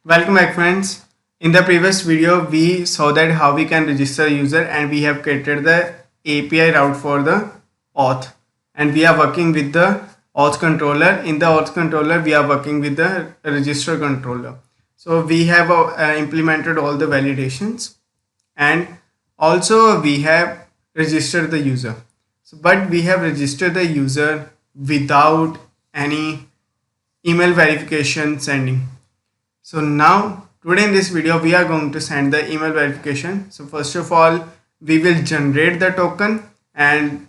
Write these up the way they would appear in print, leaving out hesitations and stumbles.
Welcome back friends. In the previous video we saw that how we can register a user and we have created the API route for the auth and we are working with the auth controller. In the auth controller we are working with the register controller. So we have implemented all the validations and also we have registered the user. But we have registered the user without any email verification sending. So now today in this video we are going to send the email verification. So first of all we will generate the token and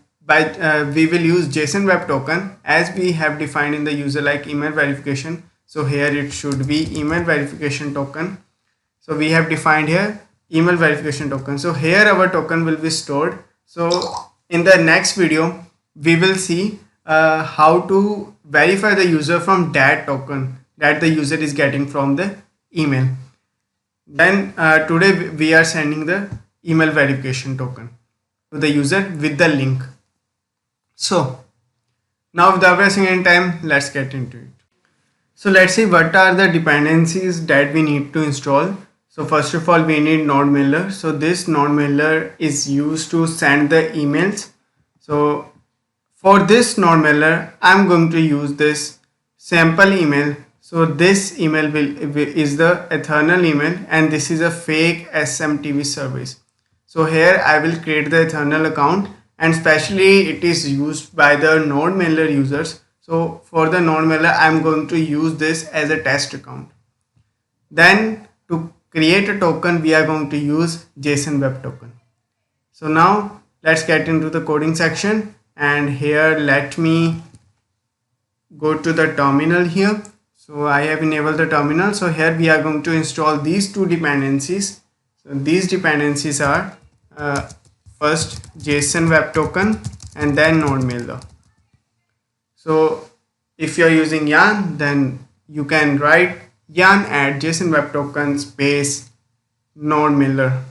we will use JSON web token as we have defined in the user like email verification. So here it should be email verification token. So we have defined here email verification token. So here our token will be stored. So in the next video we will see how to verify the user from that token that the user is getting from the email. Then today we are sending the email verification token to the user with the link. So now without wasting any time, let's get into it. So let's see what are the dependencies that we need to install. So first of all we need node mailer. So this node mailer is used to send the emails. So for this node mailer I'm going to use this sample email. So this email is the Eternal email and this is a fake SMTP service. So here I will create the Eternal account and especially it is used by the node mailer users. So for the node mailer I'm going to use this as a test account. Then to create a token we are going to use JSON web token. So now let's get into the coding section and here let me go to the terminal here. So I have enabled the terminal. So here we are going to install these two dependencies. So these dependencies are first JSON web token and then node mailer. So if you are using yarn, then you can write yarn add JSON web token space node mailer,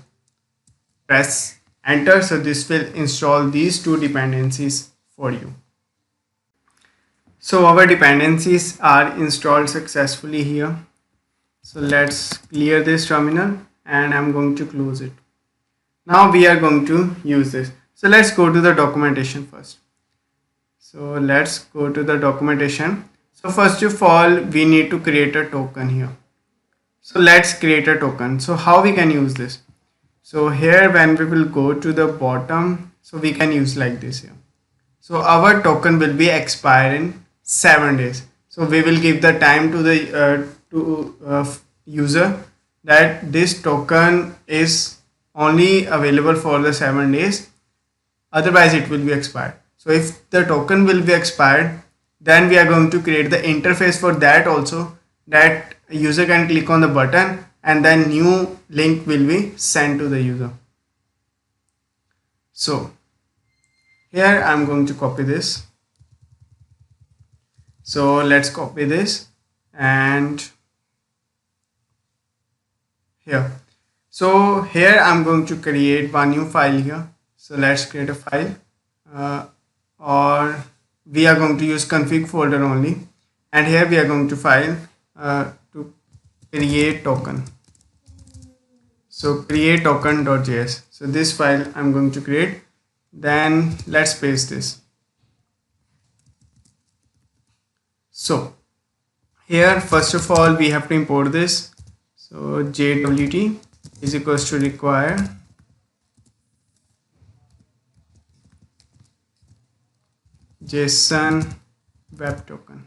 press enter. So this will install these two dependencies for you. So our dependencies are installed successfully here. So let's clear this terminal and I'm going to close it. Now we are going to use this. So let's go to the documentation first. So let's go to the documentation. So first of all we need to create a token here. So let's create a token. So how we can use this? So here when we will go to the bottom, so we can use like this here. So our token will be expire in 7 days. So we will give the time to the user that this token is only available for the 7 days, otherwise it will be expired. So if the token will be expired, then we are going to create the interface for that also, that user can click on the button and then new link will be sent to the user. So here I'm going to copy this. So let's copy this and here. So here I'm going to create one new file here. So let's create a file or we are going to use config folder only, and here we are going to file to create token. So create token.js. So this file I'm going to create. Then let's paste this. So here first of all we have to import this. So jwt is equals to require JSON web token.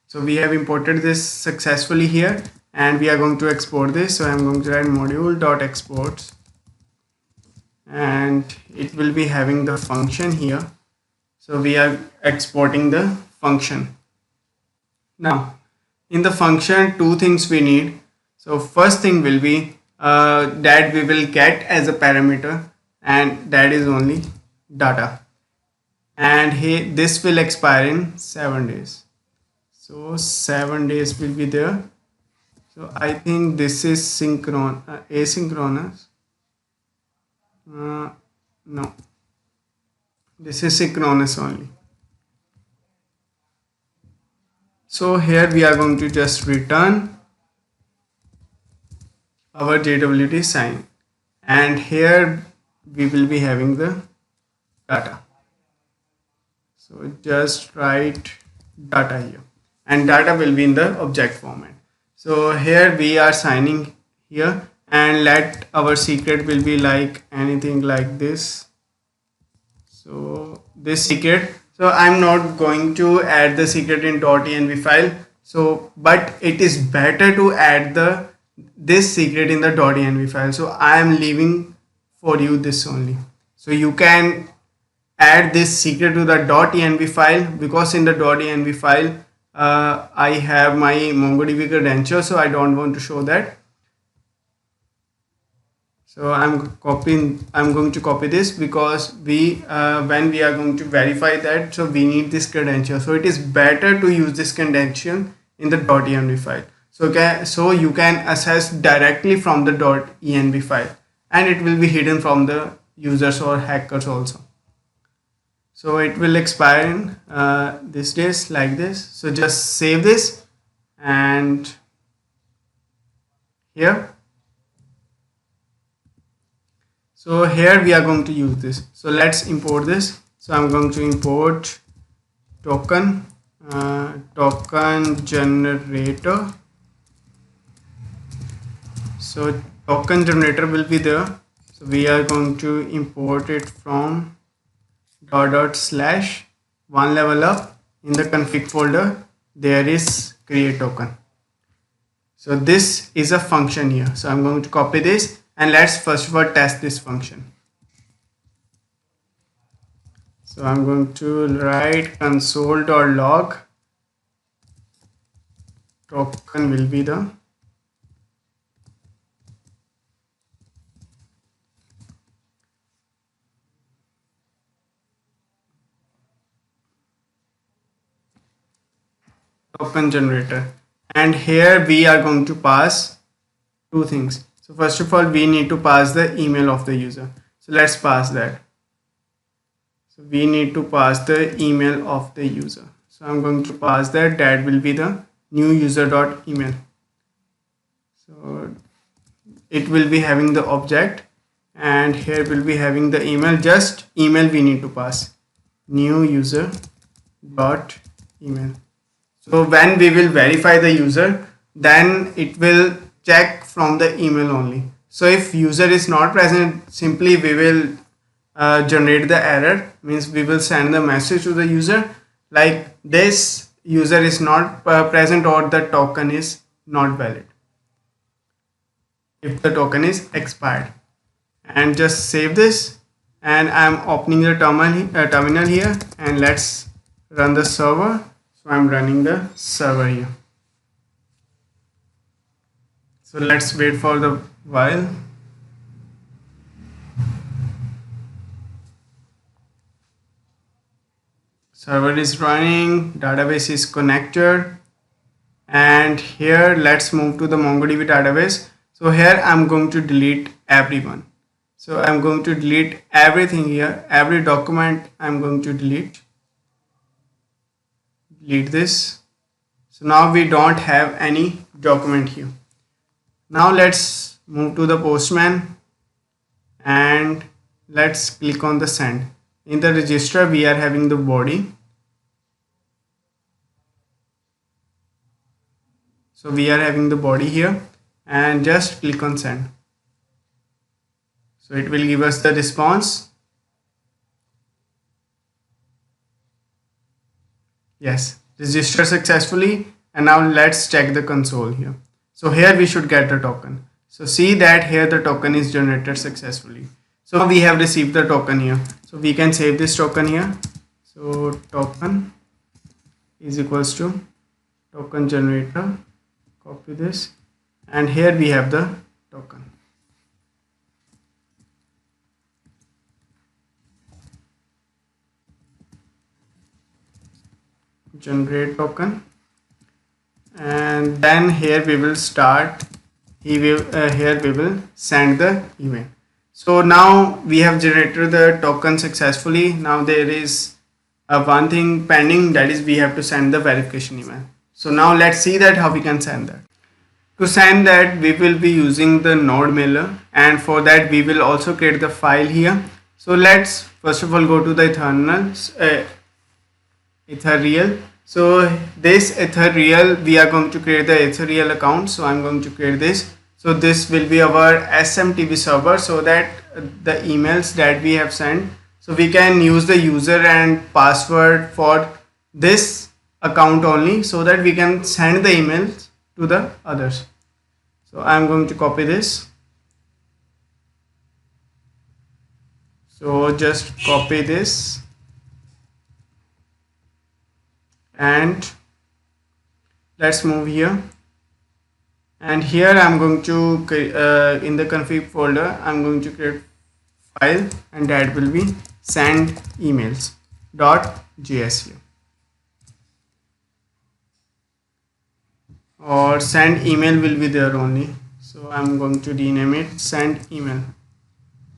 So we have imported this successfully here and we are going to export this. So I'm going to write module.exports and it will be having the function here. So we are exporting the function. Now in the function two things we need. So first thing will be that we will get as a parameter, and that is only data, and here this will expire in 7 days. So 7 days will be there. So I think this is asynchronous. No, this is synchronous only. So here we are going to just return our JWT sign, and here we will be having the data. So just write data here, and data will be in the object format. So here we are signing here, and let our secret will be like anything like this. So this secret, so I'm not going to add the secret in .env file, so but it is better to add the this secret in the .env file. So I am leaving for you this only, so you can add this secret to the .env file, because in the .env file I have my MongoDB credentials, so I don't want to show that. So I'm going to copy this, because we when we are going to verify that, so we need this credential. So it is better to use this credential in the .env file. So you can access directly from the .env file, and it will be hidden from the users or hackers also. So it will expire in this days like this. So just save this, and here. So here we are going to use this. So let's import this. So I'm going to import token generator. So token generator will be there. So we are going to import it from /one level up. In the config folder there is create token. So this is a function here. So I'm going to copy this, and let's first of all test this function. So I'm going to write console.log. Token will be the token generator, and here we are going to pass two things. So first of all, we need to pass the email of the user. So let's pass that. So we need to pass the email of the user. So I'm going to pass that. That will be the new user.email. So it will be having the object, and here will be having the email. Just email we need to pass, new user.email. So when we will verify the user, then it will check from the email only. So if user is not present, simply we will generate the error, means we will send the message to the user like this user is not present, or the token is not valid if the token is expired. And just save this, and I'm opening the terminal here, and let's run the server. So I'm running the server here. So let's wait for the while. Server is running, database is connected, and here let's move to the MongoDB database. So here I'm going to delete everyone. So I'm going to delete everything here, every document I'm going to delete this. So now we don't have any document here. Now let's move to the Postman, and let's click on the send. In the register we are having the body. So we are having the body here, and just click on send. So it will give us the response. Yes, register successfully. And now let's check the console here. So here we should get the token. So see that here the token is generated successfully. So we have received the token here. So we can save this token here. So token is equals to token generator. Copy this, and here we have the token. Generate token, and then here we will start. Here we will send the email. So now we have generated the token successfully. Now there is one thing pending, that is we have to send the verification email. So now let's see that how we can send that. To send that, we will be using the node mailer, and for that we will also create the file here. So let's first of all go to the Ethereal. So this Ethereal, we are going to create the Ethereal account. So I'm going to create this. So this will be our SMTP server, so that the emails that we have sent, so we can use the user and password for this account only, so that we can send the emails to the others. So I'm going to copy this. So just copy this, and let's move here. And here I'm going to in the config folder, I'm going to create file, and that will be send emails.js here, or send email will be there only. So I'm going to rename it send email,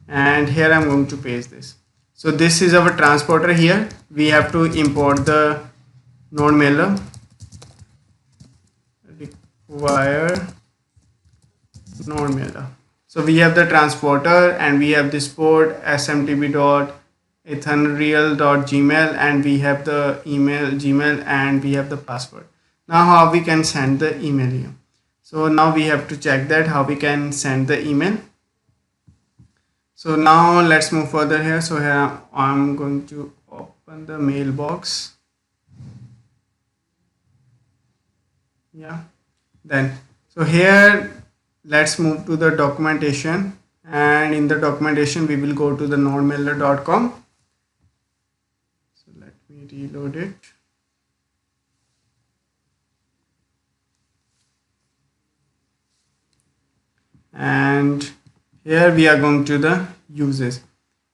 and here I'm going to paste this. So this is our transporter. Here we have to import the node mailer, require node mailer. So we have the transporter, and we have this port smtp.ethereal.gmail, and we have the email Gmail, and we have the password. Now how we can send the email here? So now we have to check that how we can send the email. So now let's move further here. So here I'm going to open the mailbox. Yeah, then so here let's move to the documentation, and in the documentation we will go to the nodemailer.com. So let me reload it. And here we are going to the uses.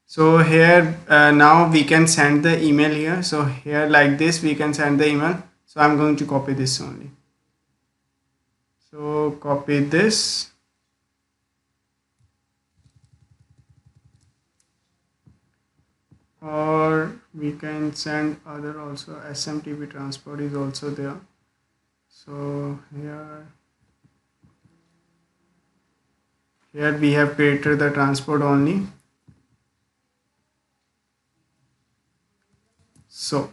So here now we can send the email here. So here like this we can send the email. So I'm going to copy this only. So copy this, or we can send other also. SMTP transport is also there. So here we have created the transport only. So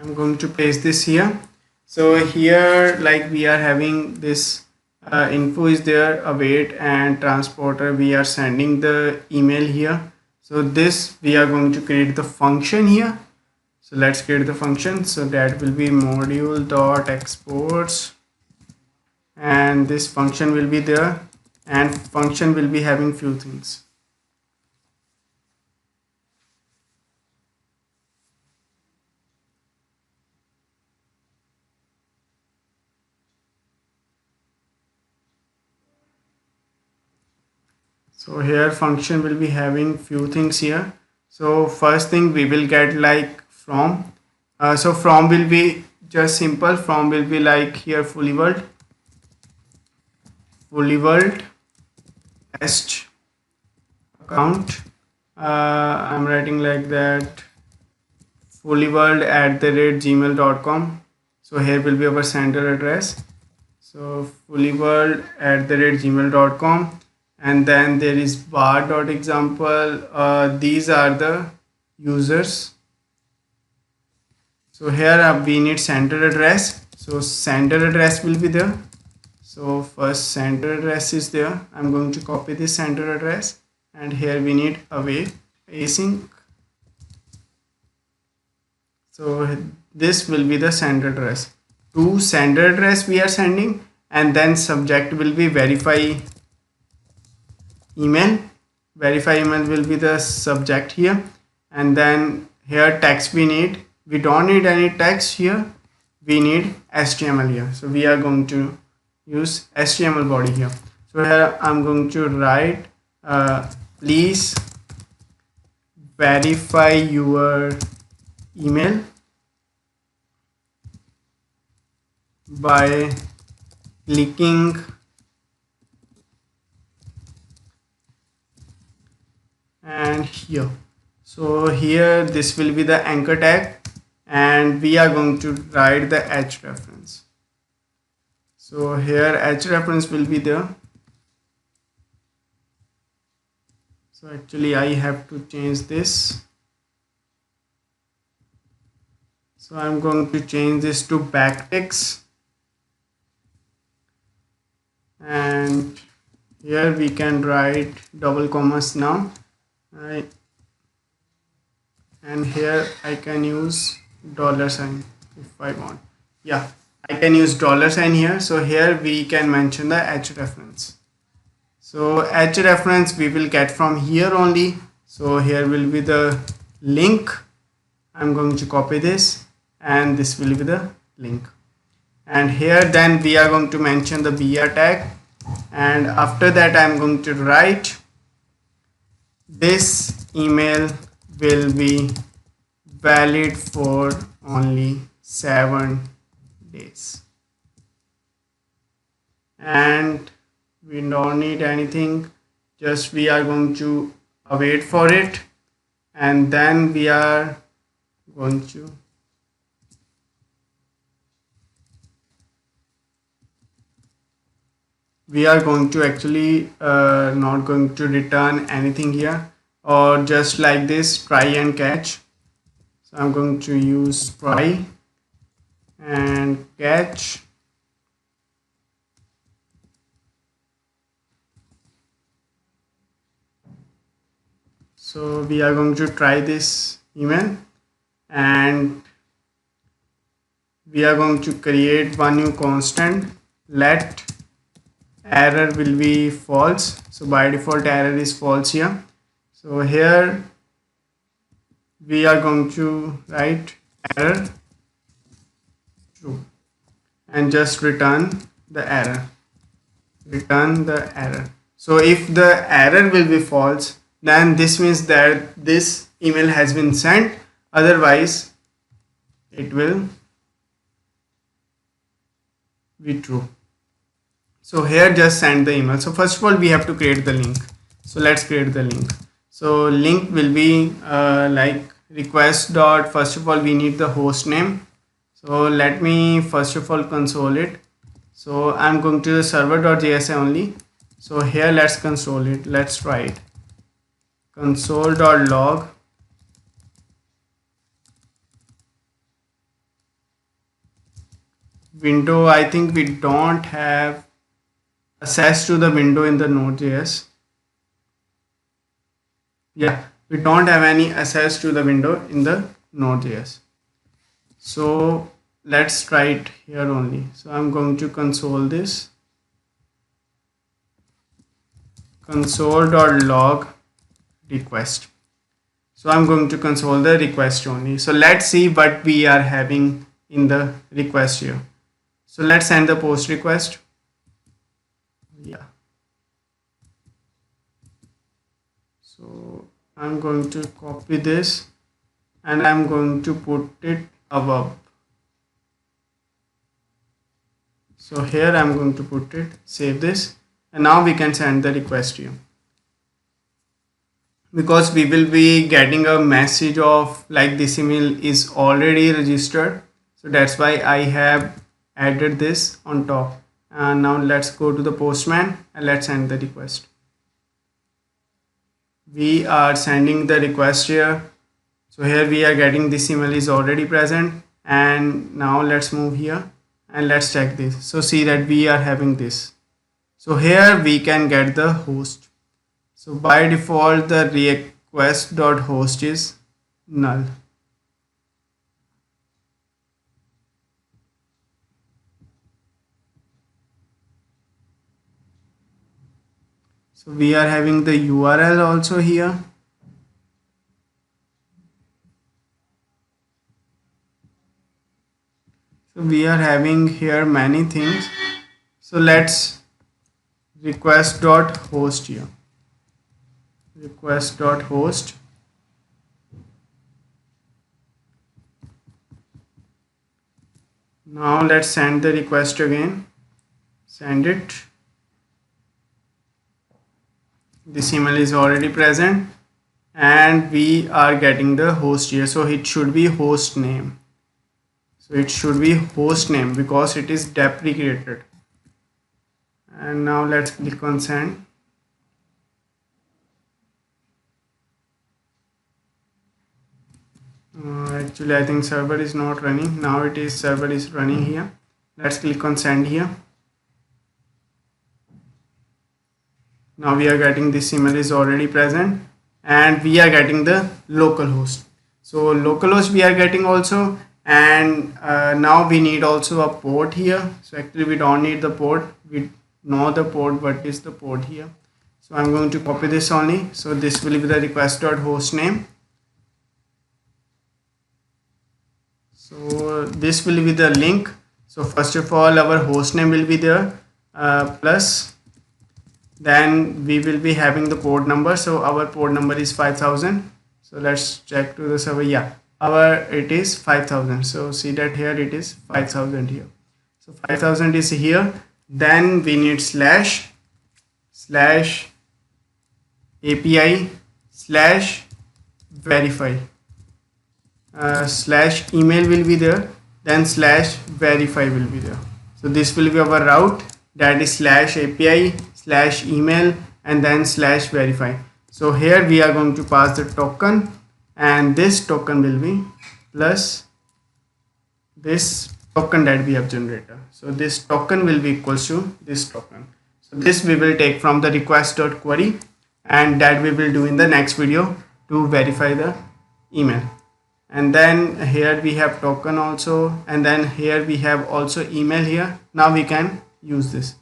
I'm going to paste this here. So here like we are having this info is there, await and transporter, we are sending the email here. So this we are going to create the function here. So let's create the function. So that will be module.exports, and this function will be there, and function will be having few things. So here function will be having few things here. So first thing we will get like from. So from will be just simple. From will be like here fully world est account. I'm writing like that fullyworld@gmail.com. So here will be our sender address. So fullyworld@gmail.com. And then there is bar.example. These are the users. So here we need sender address. So sender address will be there. So first sender address is there. I'm going to copy this sender address, and here we need await async. So this will be the sender address. To sender address we are sending, and then subject will be verify email. Verify email will be the subject here, and then here text we don't need any text here, we need HTML here. So we are going to use HTML body here. So here I'm going to write please verify your email by clicking and here. So here this will be the anchor tag. and we are going to write the h reference. So here h reference will be there. So actually I have to change this. So I'm going to change this to backticks, and here we can write double commas now, right? And here I can use dollar sign if I want. Yeah, I can use dollar sign here. So here we can mention the h reference. So h reference we will get from here only. So here will be the link. I'm going to copy this, and this will be the link. And here then we are going to mention the BR tag, and after that I'm going to write this email will be valid for only 7 days, and we don't need anything, just we are going to await for it, and then we are going to actually not going to return anything here, or just like this try and catch. So I'm going to use try and catch. So we are going to try this email, and we are going to create one new constant, let error will be false. So by default error is false here. So here we are going to write error true and just return the error. So if the error will be false, then this means that this email has been sent, otherwise it will be true. So here just send the email. So first of all we have to create the link. So let's create the link. So link will be like request dot, first of all we need the host name. So let me first of all console it. So I'm going to the server.js only. So here let's console it. Let's try it. Console.log window. I think we don't have access to the window in the Node.js. Yeah, we don't have any access to the window in the Node.js. So let's try it here only. So I'm going to console this. Console.log request. So I'm going to console the request only. So let's see what we are having in the request here. So let's send the post request. Yeah. So I'm going to copy this and I'm going to put it above. So here I'm going to put it, save this, and now we can send the request here. Because we will be getting a message of like this email is already registered. So that's why I have added this on top. And now let's go to the Postman and let's send the request. We are sending the request here. So here we are getting this email is already present, and now let's move here and let's check this. So see that we are having this. So here we can get the host. So by default the request.host is null. So we are having the URL also here. So we are having here many things. So let's request.host here. Request.host. Now let's send the request again. Send it. This email is already present and we are getting the host here. So it should be host name. So it should be host name because it is deprecated. And now let's click on send. Actually I think server is not running. Now it is, server is running here. Let's click on send here. Now we are getting this email is already present, and we are getting the localhost. So localhost we are getting also, and now we need also a port here. So actually we don't need the port, we know the port. What is the port here? So I'm going to copy this only. So this will be the request.hostname. So this will be the link. So first of all our hostname will be there, plus then we will be having the port number. So our port number is 5000. So let's check to the server. Yeah, our it is 5000. So see that here it is 5000 here. So 5000 is here. Then we need slash API verify. Slash email will be there, then slash verify will be there. So this will be our route, that is slash API slash email and then slash verify. So here we are going to pass the token, and this token will be plus this token that we have generated. So this token will be equals to this token. So this we will take from the request.query, and that we will do in the next video to verify the email. And then here we have token also, and then here we have also email here. Now we can use this.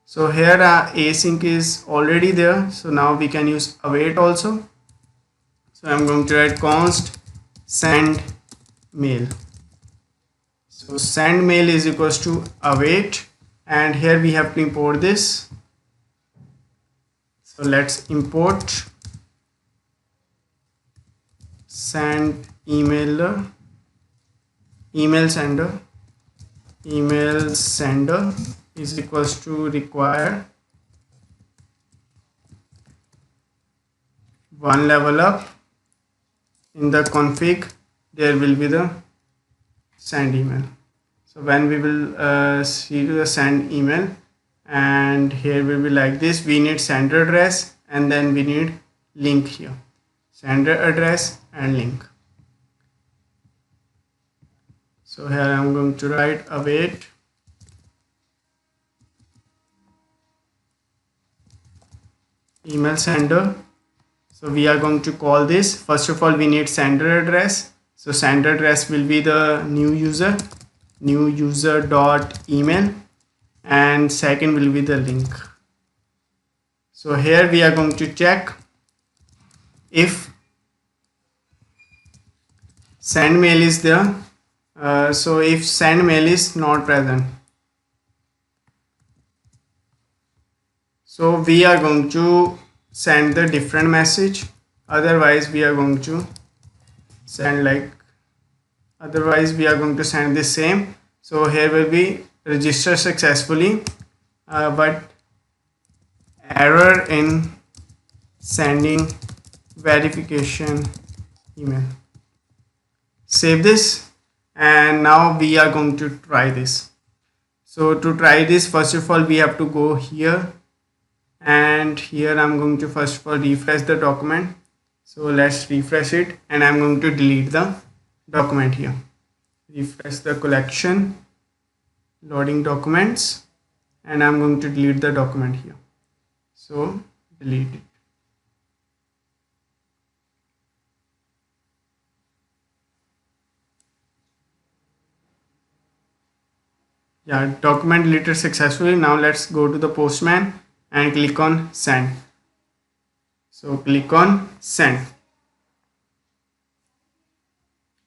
So here async is already there, so now we can use await also. So I'm going to write const send mail. So send mail is equals to await, and here we have to import this. So let's import send email sender is equals to require one level up. In the config there will be the send email. So when we will see the send email, and here will be like this, we need sender address and then we need link here, sender address and link. So here I'm going to write await email sender. So we are going to call this, first of all we need sender address. So sender address will be the new user dot email, and second will be the link. So here we are going to check if send mail is there. So if send mail is not present, so we are going to send the different message, otherwise we are going to send the same. So here will be register successfully, but error in sending verification email. Save this, and now we are going to try this. So to try this, first of all we have to go here, and here I'm going to first of all refresh the document. So let's refresh it, and I'm going to delete the document here. Refresh the collection, loading documents, and I'm going to delete the document here. So delete it. Yeah, document deleted successfully. Now let's go to the Postman and click on send. So click on send.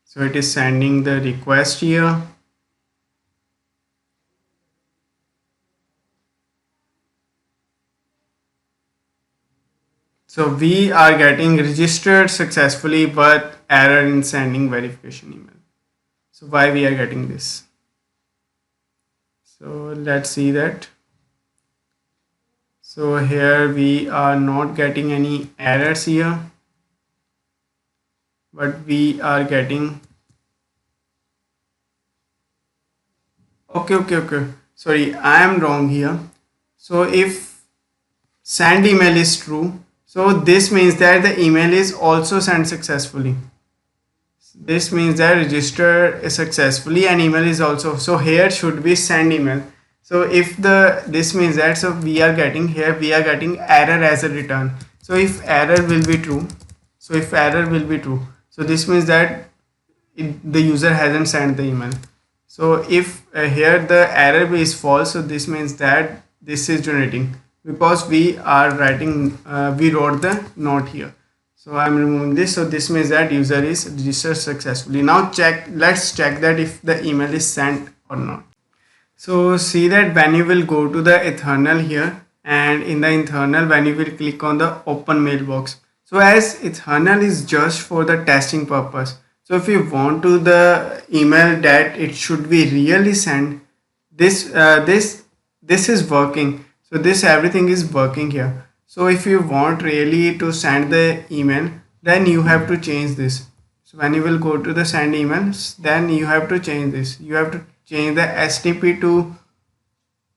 So it is sending the request here. So we are getting registered successfully, but error in sending verification email. So why we are getting this? So let's see that. So here we are not getting any errors here, but we are getting Okay. Sorry, I am wrong here. So if send email is true, so this means that the email is also sent successfully. This means that register is successfully and email is also. So here should be send email. So if the this means that, so we are getting here, we are getting error as a return. So if error will be true, so this means that the user hasn't sent the email. So if here the error is false, so this means that this is generating, because we are writing, we wrote the note here. So I'm removing this. So this means that user is registered successfully. Now let's check that if the email is sent or not. So see that when you will go to the Ethernal here, and in the Ethernal, when you will click on the open mailbox. So as Ethernal is just for the testing purpose. So if you want to the email that it should be really sent, this is working. So this everything is working here. So if you want really to send the email, then you have to change this. So when you will go to the send emails, then you have to change this. You have to change the STP to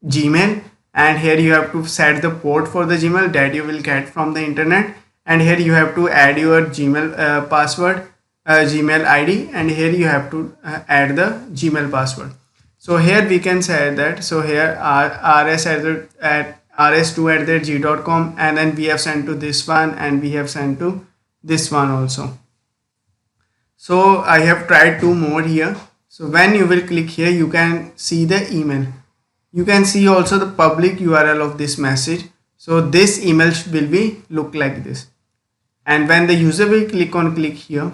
Gmail, and here you have to set the port for the Gmail that you will get from the internet, and here you have to add your Gmail password, Gmail ID, and here you have to add the Gmail password. So here we can say that, so here rs2@g.com, and then we have sent to this one, and we have sent to this one also. So I have tried two more here. So when you will click here, you can see the email. You can see also the public URL of this message. So this email will be look like this. And when the user will click here,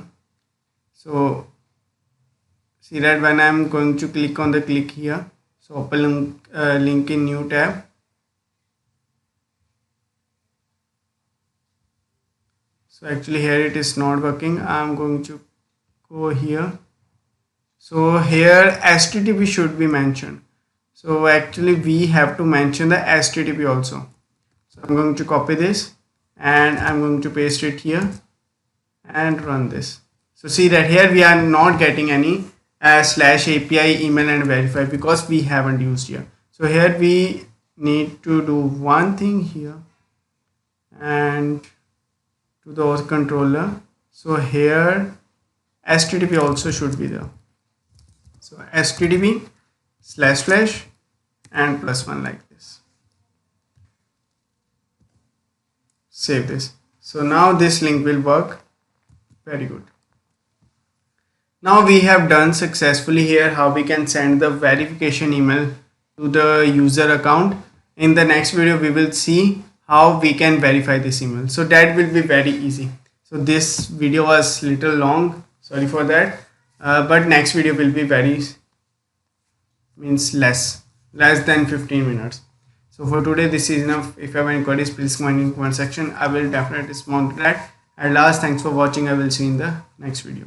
so see that when I'm going to click on the click here, so open link in new tab. So actually here it is not working. I'm going to go here. So here HTTP should be mentioned. So actually we have to mention the HTTP also. So I'm going to copy this and I'm going to paste it here and run this. So see that here we are not getting any /API email and verify, because we haven't used here. So here we need to do one thing here and to the auth controller. So here HTTP also should be there. So HTTP // and +1 like this. Save this. So now this link will work. Very good. Now we have done successfully here how we can send the verification email to the user account. In the next video we will see how we can verify this email. So that will be very easy. So this video was little long, sorry for that, but next video will be very less than 15 minutes. So for today this is enough. If you have any queries, please comment in the comment section. I will definitely respond to that. At last, thanks for watching. I will see you in the next video.